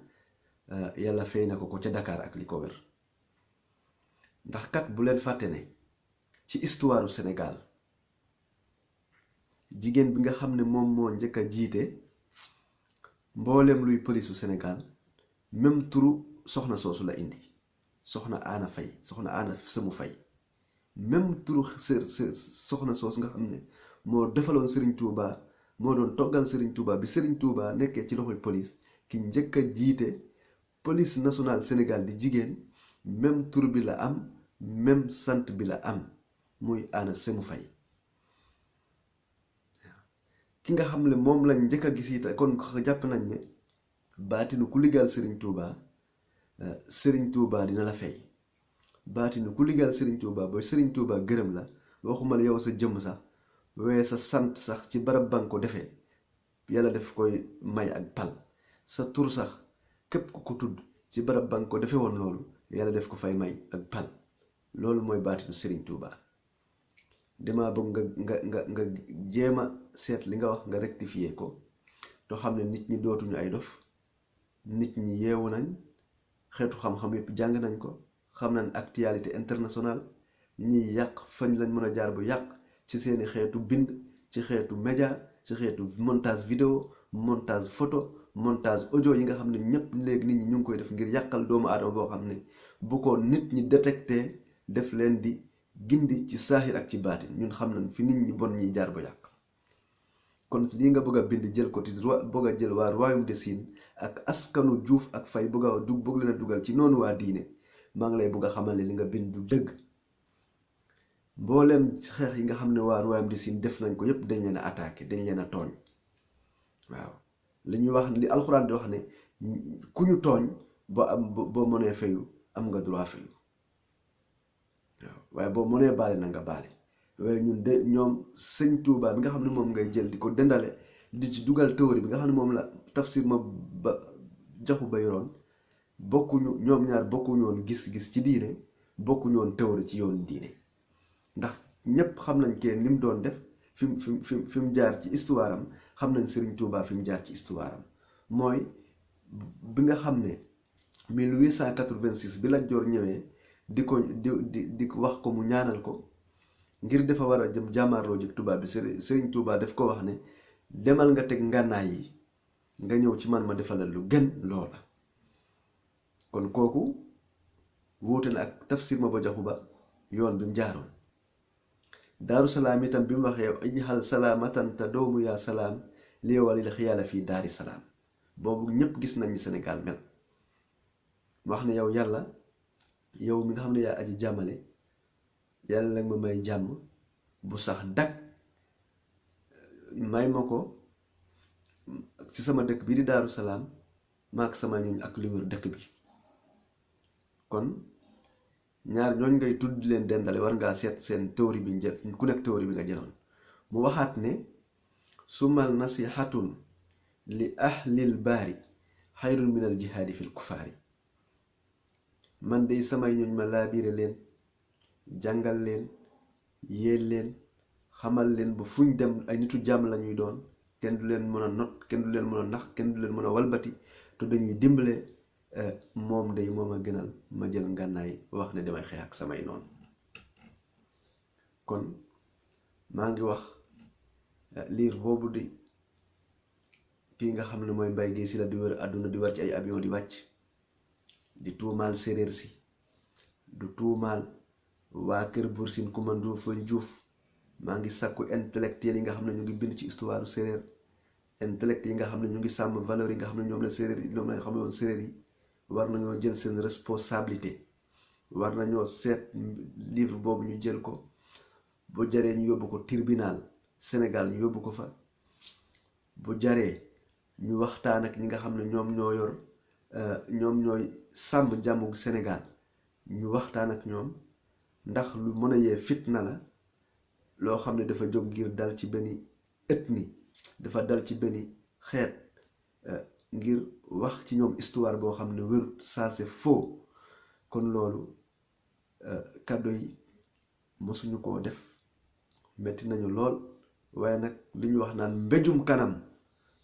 yàlla fay na ko ca Dakar ak li ko wér ndax kat bu leen fàtte ne ci histoire du Sénégal jigéen bi nga xam ne moom moo njëkk a jiite mbooleem luy polisu Sénégal même turu soxna soosu la indi soxna Aana Fay soxna Aana Sëmu Fay même turu soxna soosu nga xam ne moo defaloon Serigne Touba moo doon toggal Serigne Touba bi Serigne Touba nekkee ci loxoy police ki njëkk a jiite police nationale Sénégal di jigéen même tur bi la am même sant bi la am muy Aana Sëmu Fay ki nga xam ne moom lañ njëkk a gis it kon jàpp nañ ne baatinu ku liggéeyal Serigne Touba Serigne Touba dina la fay baatinu ku liggéeyal Serigne Touba ba Serigne Touba gërëm la waxuma la yow sa jëmm sax waaye sa sant sax ci barab ba nga ko defee yàlla def koy may ak pal sa tur sax képp ku ko tudd ci barab ba nga ko defee woon loolu yàlla def ko fay may ak pal loolu mooy baatinu Serigne Touba dama bëgg nga jéem a seet li nga wax nga rectifier ko te xam ne nit ñi dootuñu ay dof nit ñi yeewu nañ xeetu xam-xam yépp jàng nañ ko xam nañ actualité internationale ñiy yàq fañ lañ mën a jaar bu yàq ci seeni xeetu bind ci xeetu média ci xeetu montage vidéo montage photo montage audio yi nga xam ne ñépp léegi nit ñi ñu ngi koy def ngir yàqal doomu aadama boo xam ne bu ko nit ñi détecté def leen di gindi ci saaxir ak ci baatin ñun xam nañ fi nit ñi bon ñiy jaar bu yàq kon lii nga bëgg a bind jël ko ti bëgg a jël waa royaume de Sine ak askanu Juuf ak Fay bëgg leen a dugal ci noonu waa diine maa ngi lay bëgg a xamal ne li nga bind du dëgg mboolem xeex yi nga xam ne waa royaume de Chine def nañ ko yépp dañ leen a attaqué dañ leen a tooñ waaw li ñuy wax li alxuraan di wax ne ku ñu tooñ boo mënee fayu am nga droit fayu waaw waaye boo mënee baale na nga baale waaye ñun de ñoom sëñ Tuubaa bi nga xam ne moom ngay jël di ko dendale di ci dugal théorie bi nga xam ne moom la tafsir ma ba jaxu ba yoroon bokkuñu ñoom ñaar bokkuñu woon gis-gis ci diine bokkuñu woon théorie ci yoonu diine ndax ñépp xam nañ ke ni mu doon def fi mu jaar ci histoire am xam nañ Serigne Touba fi mu jaar ci histoire am mooy bi nga xam ne 1886 bi Lat Joor ñëwee di ko wax ko mu ñaanal ko ngir dafa war a jëm jàmmaarloo jëg tubaab bi Serigne Touba daf ko wax ne demal nga teg ngànnaay yi nga ñëw ci man ma defalal lu gën loola kon kooku wuute na ak tafsir ma ba jaxu ba yoon bi mu jaaroon daaru salaam itam bi mu waxee ijhal salaamatan te doomu yaa salaam lii walil xiyaala fii daari salaam boobu ñépp gis nañ ni Sénégal mel wax ne yow yàlla yow mi nga xam ne yaa aji jàmmale yàlla nag ma may jàmm bu sax dak may ma ko ci sama dëkk bi di daaru salaam maak sama ñooñ ak li wër dëkk bi kon ñaar ñooñ ngay tudd leen dendale war ngaa seet seen théorie bi njël ku nekk théorie bi nga jëloon mu waxaat ne sumal nasihatun li ahlil baari xayrun min al jihaadi fil kufaari man de samay ñooñ ma laabiire leen jàngal leen yéel leen xamal leen ba fuñ dem ay nitu jàmm lañuy doon kenn du leen mën a not kenn du leen mën a nax kenn du leen mën a walbati te dañuy dimbale moom day moom a gënal ma jël ngànnaay wax ne damay xeex ak samay noonu kon maa ngi wax liir boobu di kii nga xam ne mooy Mbaye Guèye Sylla di wër àdduna di war ci ay avion di wàcc di tuumaal séréer si du tuumaal waa kër Buur Sine Coumba Ndoffène Diouf maa ngi sàkku intellectuel yi nga xam ne ñu ngi bind ci histoire séréer intellectuel yi nga xam ne ñu ngi sàmm valeur yi nga xam ne ñoom la séréer yi ñoom la xam ne woon séréer yi war nañoo jël seen responsabilité war nañoo seet livre boobu ñu jël ko bu jaree ñu yóbbu ko tribunal Sénégal ñu yóbbu ko fa bu jaree ñu waxtaan ak ñi nga xam ne ñoom ñoo yor ñoom ñooy sàmm jàmmu Sénégal ñu waxtaan ak ñoom ndax lu mën a yee fitna la loo xam ne dafa jóg ngir dal ci benn ethnie dafa dal ci benn xeet ngir wax ci ñoom histoire boo xam ne wérut ça c'est faux kon loolu kàddu yi mosuñu koo def metti nañu lool waaye nag li ñu wax naan mbéjum kanam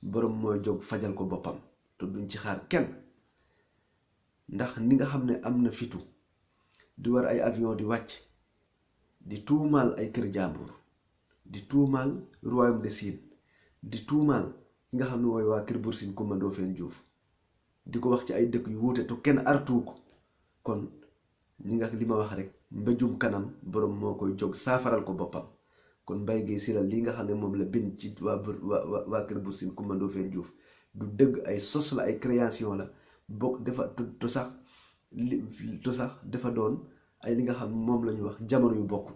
borom mooy jóg fajal ko boppam te duñ ci xaar kenn ndax ni nga xam ne am na fitu di war ay avion di wàcc di tuumaal ay kër jàmbur di tuumaal royaume de Chine di tuumaal ki nga xam ne mooy waa kër Buur Sine Coumba Ndoffène Diouf di ko wax ci ay dëkk yu wuute te kenn artuu ko kon ñi nga li ma wax rek mbéjum kanam borom moo koy jóg saafaral ko boppam kon Mbaye Guèye Sylla lii nga xam ne moom la bind ci waa kër Buur Sine Coumba Ndoffène Diouf du dëgg ay sos la ay création la bokk dafa to sax dafa doon ay li nga xam moom la ñu wax jamono yu bokkul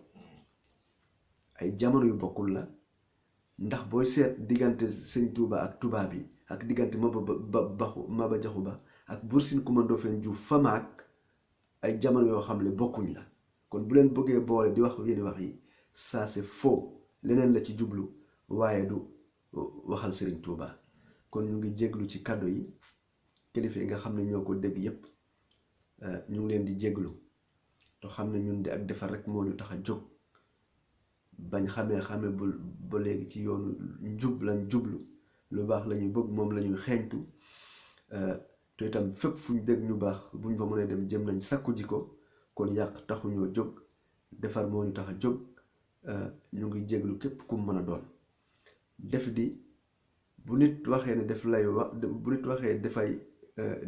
ay jamono yu bokkul la ndax booy seet diggante sëñ Touba ak tubaab yi ak diggante Maba Jaxu Ba ak Buur Sine Coumba Ndoffène Diouf fama ak ay jamono yoo xam ne bokkuñ la kon bu leen bëggee boole di wax yenn wax yi ça c'est faux leneen la ci jublu waaye du waxal Serigne Touba kon ñu ngi jéglu ci kàddu yi kilifa yi nga xam ne ñoo ko dégg yépp ñu ngi leen di jéglu te xam ne ñun di ak defar rek moo ñu tax a jóg bañ xamee ba léegi ci yoonu njub lañ jublu lu baax la ñu bëgg moom la ñuy xeeñtu te itam fépp fuñ dégg ñu baax buñ fa mënee dem jëm nañ sàkku ji ko kon yàq taxuñoo jóg defar moo ñu tax a jóg ñu ngi jéglu képp ku mën a doon def di bu nit waxee ne def lay wax bu nit waxee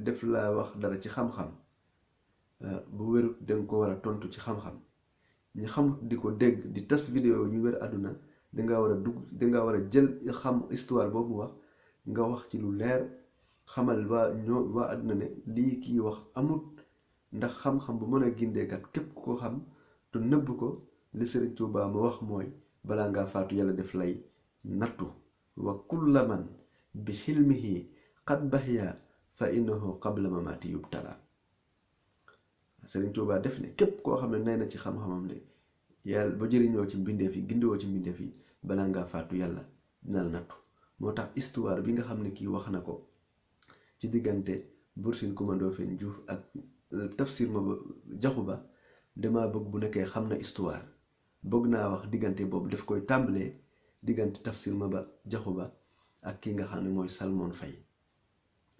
def laa wax dara ci xam-xam bu wérut danga ko war a tontu ci xam-xam ñi xamut di ko dégg di tas vidéo ñu wér àdduna danga war a jël xam histoire boobu wax nga wax ci lu leer xamal waa àdduna ne lii kii wax amut ndax xam-xam bu mën a gindeekat képp ko xam te nëbb ko li Sëriñ Tuubaa ma wax mooy balaa ngaa faatu yàlla def lay nattu wa kulla man bi xilmihi qad baxiya fa innahu qabla mamaati yubtala. Sëriñ Tuubaa def ne képp koo xam ne nay na ci xam-xamam de yàlla ba jëriñoo ci mbindeef yi gindiwoo ci mbindeef yi balaa ngaa faatu yàlla dina la nattu. moo tax histoire bi nga xam ne kii wax na ko ci diggante Buur Sine Coumba Ndoffène Diouf ak Tafsir Maba Jaxu Ba dama bëgg bu nekkee xam na histoire bëgg naa wax diggante boobu daf koy tàmbalee diggante Tafsir Maba Jaxu Ba ak ki nga xam ne mooy Salmon Faye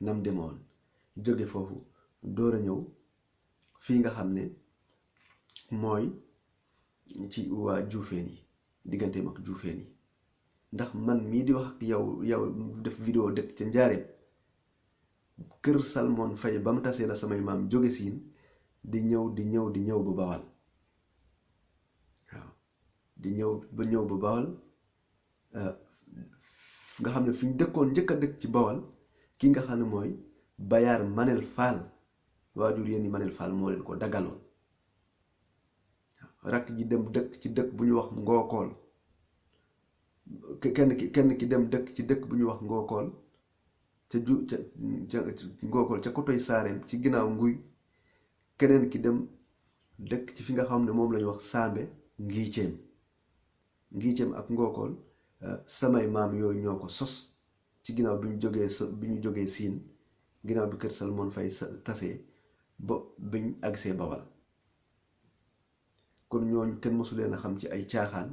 nam demoon jóge foofu door a ñëw fii nga xam ne mooy ci waa Juufeen yi digganteem ak Juufeen yi. ndax man mii di wax ak yow def vidéo dëkk ca Njaareem kër Salmon Faye ba mu tasee la samay maam jóge siin di ñëw bu Bawal waaw di ñëw bu Bawal nga xam ne fi ñu dëkkoon njëkk a dëkk ci Bawal ki nga xam ne mooy Bayaar Manel Fall waajur yéen yi Manel Fall moo leen ko daggaloon rakk ji dem dëkk ci dëkk bu ñu wax Ngookool kenn ki dem dëkk ci dëkk bu ñuy wax Ngookool ca Ngookool ca kotoy Saareem ci ginnaaw Nguy keneen ki dem dëkk ci fi nga xam ne moom lañu wax Sambe Ngiceem ak Ngookool samay maam yooyu ñoo ko sos ci ginnaaw bi ñu jógee Siin ginnaaw bi kër Salmon Faye tasee ba biñ agsee Bawal kon ñooñu kenn mosu leen a xam ci ay caaxaan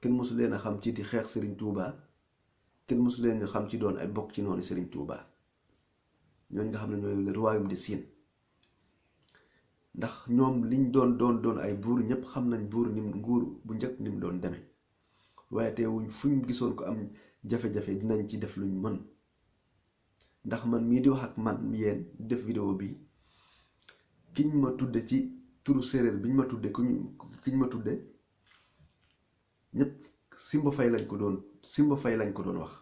kenn mosu leen a xam ci di xeex Serigne Touba kenn mosu leen a xam ci doon ay bokk ci noonu Serigne Touba ñooñu nga xam ne ñooy le royaume de Sine ndax ñoom liñ doon ay buur ñëpp xam nañ buur nim nguur bu njëkk ni mu doon demee waaye teewuñ fuñ gisoon ko am jafe-jafe dinañ ci def luñ mën ndax man mii di wax ak man yéen def vidéo bi kiñ ma tudde ci turu séeréer biñ ma tudde kiñ ma tudde ñëpp Simba Faye lañ ko doon wax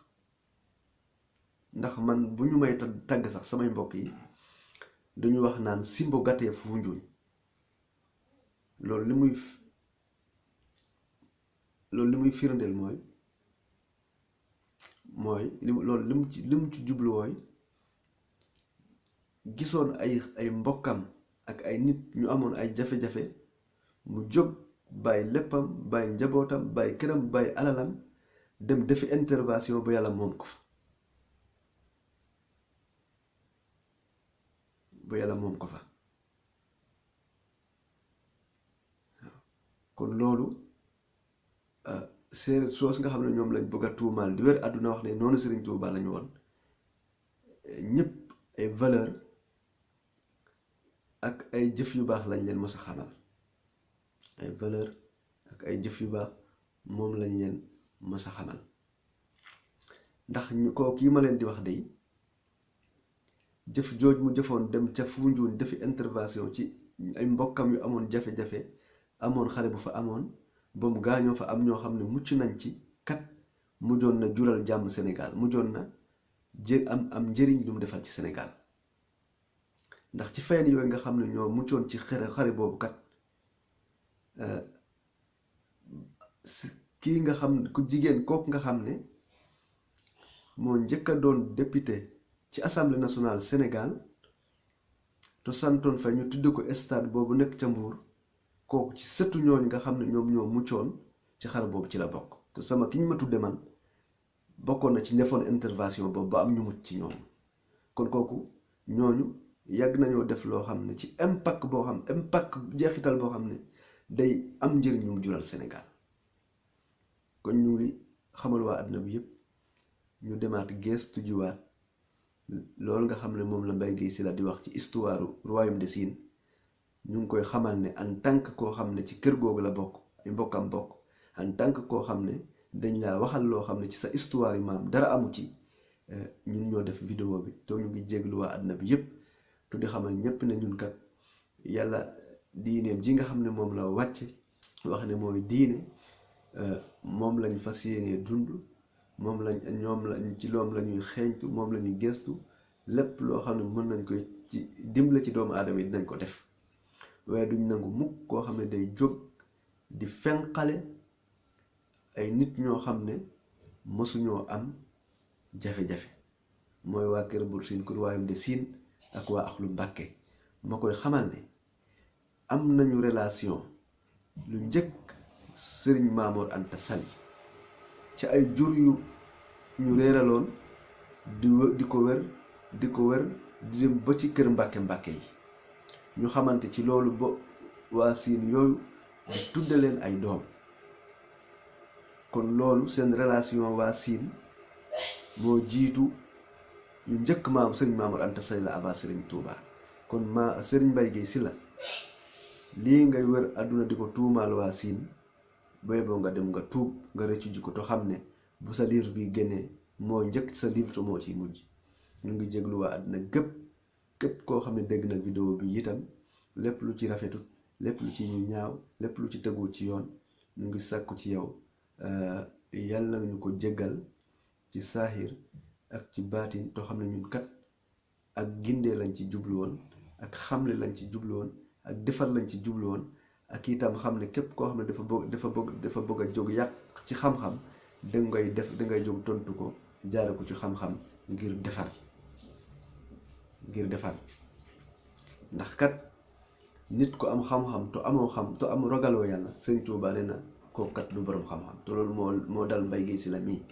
ndax man bu ñu may tàgg sax samay mbokk yi dañu wax naan Simbo gàttee Foundiougne loolu li muy firndeel mooy li mu ci jublu wooy gisoon ay mbokkam ak ay nit ñu amoon ay jafe-jafe mu jóg bàyyi léppam bàyyi njabootam bàyyi këram bàyyi alalam dem defi intervention ba yàlla moom ko fa waaw kon loolu séeréer soos nga xam ne ñoom lañ bëgg a tuumaal di wér àdduna wax ne noonu Serigne Touba lañu woon ñëpp ay valeur ak ay jëf yu baax lañ leen mës a xamal ay valeur ak ay jëf yu baax moom lañ leen mës a xamal ndax koo kii ma leen di wax de jëf jooj mu jëfoon dem ca Foundiougne defi intervention ci ay mbokkam yu amoon jafe-jafe amoon xale bu fa amoon ba mu gaañoo fa am ñoo xam ne mucc nañ ci kat mujjoon na jural jàmm Sénégal mujjoon na am njëriñ lu mu defal ci Sénégal ndax ci fayen yooyu nga xam ne ñoo muccoon ci xare boobu kat kii nga xam ku jigéen kooku nga xam ne moo njëkk a doon député ci assemblée nationale Sénégal te santoon fa ñu tudd ko stade boobu nekk ca Mbuur kooku ci sëtu ñooñu nga xam ne ñoom ñoo muccoon ci xare boobu ci la bokk te sama ki ñu ma tudde man bokkoon na ci defoon intervention boobu ba am ñu mucc ci ñoom kon kooku ñooñu yàgg nañoo def loo xam ne ci impact jeexital boo xam ne day am njëriñ ñu mu jural Sénégal kon ñu ngi xamal waa àdduna bi yëpp ñu demaat gestu jiwaat loolu nga xam ne moom la Mbaye Guèye Sylla di wax ci histoire royaume de Sine ñu ngi koy xamal ne en tant que koo xam ne ci kër googu la bokk ay mbokkam bokk en tant que koo xam ne dañ laa waxal loo xam ne ci sa histoire yi maam dara amu ci ñun ñoo def vidéo bi te ñu ngi jéglu waa àdduna bi yëpp te di xamal ñëpp ne ñun kat yàlla diineem ji nga xam ne moom la wàcce wax ne mooy diine moom lañ fas yéenee dund moom lañ ci loom la ñuy xeeñtu moom la ñuy gestu lépp loo xam ne mën nañ koy ci dimbale ci doomu aadama yi dinañ ko def waaye duñ nangu mukk koo xam ne day jóg di fenqale ay nit ñoo xam ne mësuñoo am jafe-jafe mooy waa Kër Buur Siin Kur Waayum de Siin ak waa Axlu Mbàkke ma koy xamal ne am nañu relation lu njëkk Sëriñ Maamoor Anta Sali ci ay jur yu ñu réeraloon di ko wër di dem ba ci kër mbàkke yi ñu xamante ci loolu ba waa siin yooyu di tudde leen ay doom kon loolu seen relation waa siin moo jiitu ñu njëkk maam Sëriñ Maamoor Anta Sali la avant Sëriñ Tuuba kon Sëriñ Mbay Géey Sylla lii ngay wër àdduna di ko tuumaal waa siin boy boo nga dem nga tuub nga rëccu ji ko to xam ne bu sa livre bi génnee moo njëkk sa livre to moo ciy mujj ñu ngi jéglu waa àdduna képp koo xam ne dégg na vidéo bi itam lépp lu ci rafetut lépp lu ci ñu ñaaw lépp lu ci tegu ci yoon ñu ngi sàkku ci yow yàlla ñu ko jéggal ci saahir ak ci baatin to xam ne ñun kat ak gindee lañ ci jublu woon ak xamle lañ ci jublu woon ak defar lañ ci jublu woon ak itam xam ne képp koo xam ne dafa bëgg a jóg yàq ci xam-xam dangay jóg tontu ko jaare ko ci xam-xam ngir defar ndax kat nit ko am xam-xam to am ragaloo yàlla Sëriñ Tuubaa nee na kooku kat du borom xam-xam te loolu moo dal Mbay Géey Sylla mii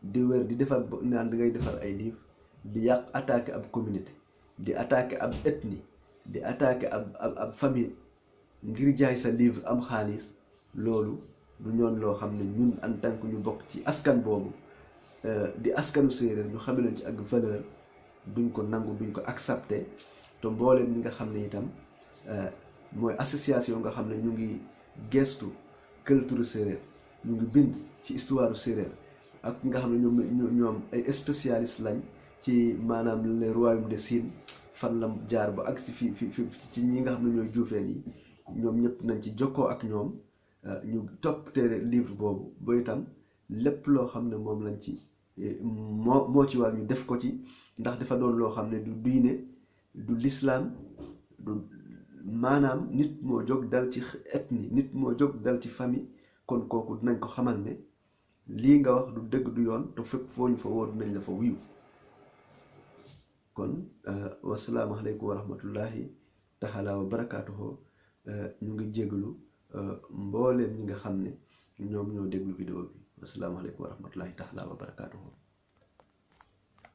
di wér di defar naan dangay defar ay livre di yàq attaqué ab communauté di attaqué ab ethnie di attaqué ab famille ngir jaay sa livre am xaalis loolu du ñoon loo xam ne ñun en tant que ñu bokk ci askan boobu di askanu séeréer ñu xame leen ci ak valeur duñ ko nangu duñ ko accepté te mbooleem ñi nga xam ne itam mooy association nga xam ne ñu ngi gestu culture séeréer ñu ngi bind ci histoire séeréer ak ñi nga xam ne ñoom ay spécialiste lañ ci maanaam les royaumes de Sine fan la jaar ba ak si fi ci ñi nga xam ne ñooy juufeen yi ñoom ñëpp nañ ci jokkoo ak ñoom ñu topp téere livre boobu ba itam lépp loo xam ne moom lañ ci moo ci war ñu def ko ci ndax dafa doon loo xam ne du diine du lislaam du maanaam nit moo jóg dal ci ethnie nit moo jóg dal ci famille kon kooku dinañ ko xamal ne lii nga wax du dëgg du yoon te fépp foo ñu fa woo dinañ la fa wuyu kon wasalaamaaleykum wa rahmatullahi taala wa barakaatuhu ñu ngi jégalu mbooleem ñi nga xam ne ñoom ñoo déglu vidéo bi wasalaamaaleykum wa rahmatullahi taala wa barakaatuhu